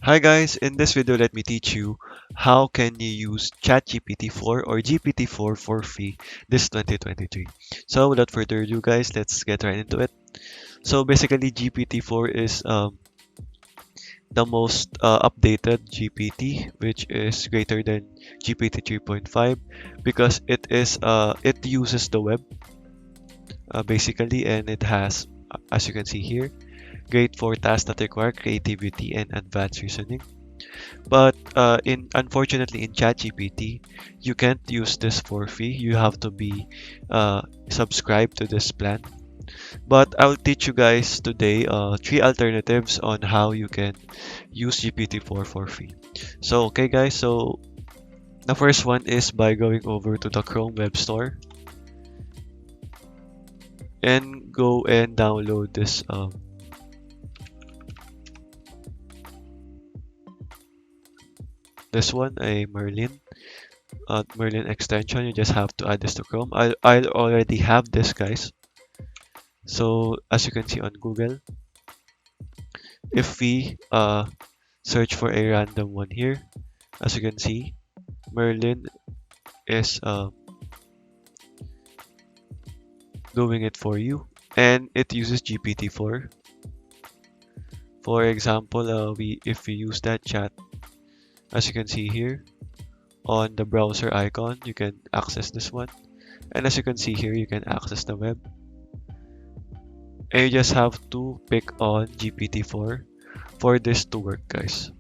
Hi guys, in this video let me teach you how can you use ChatGPT 4 or GPT-4 for free this 2023. So without further ado guys, let's get right into it. So basically GPT-4 is the most updated GPT, which is greater than GPT 3.5 because it uses the web basically, and it has, as you can see here, great for tasks that require creativity and advanced reasoning. But unfortunately in ChatGPT, you can't use this for free. You have to be subscribed to this plan. But I'll teach you guys today three alternatives on how you can use GPT-4 for free. So okay guys, so the first one is by going over to the Chrome Web Store and go and download this one, a Merlin extension. You just have to add this to Chrome. I already have this guys. So as you can see on Google, if we search for a random one here, as you can see, Merlin is doing it for you, and it uses GPT-4. For example, if we use that chat, as you can see here on the browser icon, you can access this one, and as you can see here, you can access the web. And you just have to pick on GPT-4 for this to work, guys.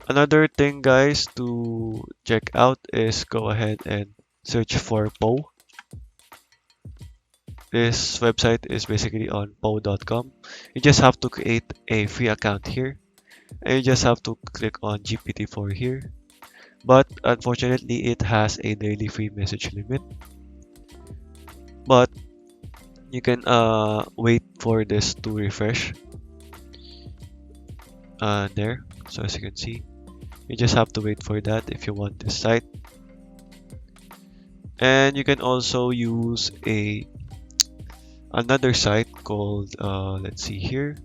Another thing, guys, to check out is go ahead and search for PO. This website is basically on po.com. You just have to create a free account here, and you just have to click on GPT-4 here. But unfortunately, it has a daily free message limit. But you can wait for this to refresh there. So as you can see, you just have to wait for that if you want this site. And you can also use another site called let's see here.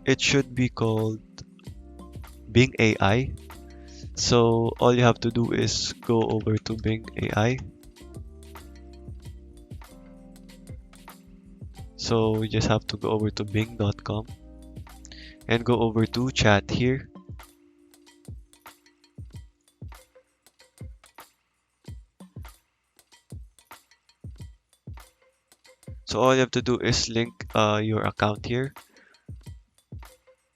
It should be called Bing AI. So all you have to do is go over to Bing AI. So you just have to go over to bing.com and go over to chat here. So all you have to do is link your account here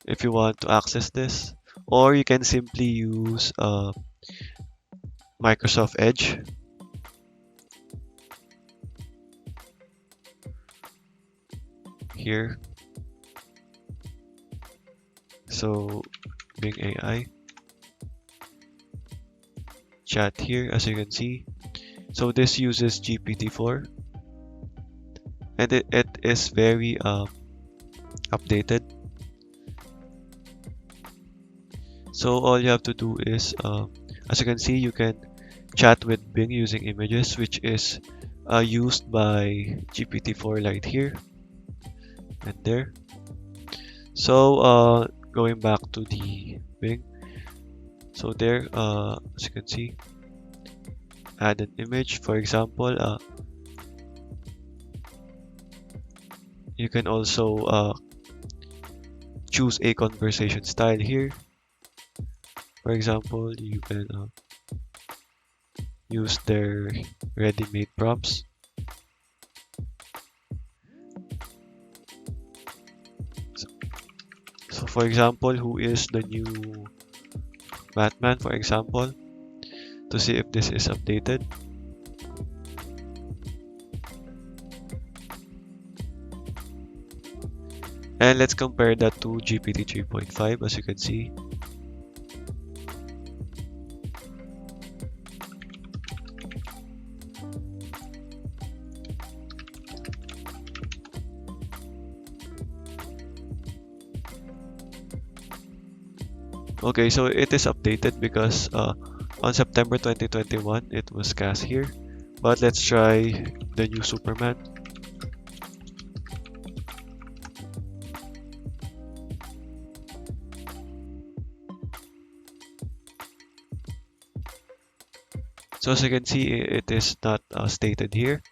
if you want to access this, or you can simply use Microsoft Edge. Here. So Bing AI chat here, as you can see. So this uses GPT-4, and it is very updated. So all you have to do is, as you can see, you can chat with Bing using images, which is used by GPT-4 right here and there. So going back to the Bing, so there, as you can see, add an image. For example, you can also choose a conversation style here. For example, you can use their ready-made prompts. So for example, who is the new Batman, for example, to see if this is updated. And let's compare that to GPT 3.5, as you can see. Okay, so it is updated because on September 2021 it was cast here. But let's try the new Superman. So as you can see, it is not stated here,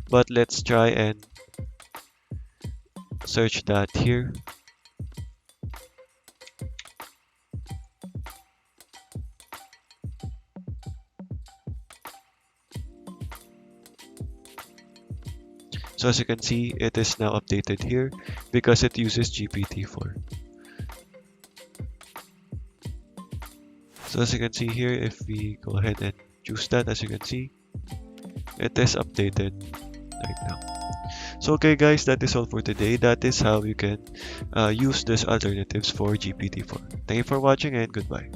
but let's try and search that here. So as you can see, it is now updated here because it uses GPT-4. So as you can see here, if we go ahead and choose that, as you can see, it is updated right now. So okay guys, that is all for today. That is how you can use these alternatives for GPT-4. Thank you for watching and goodbye.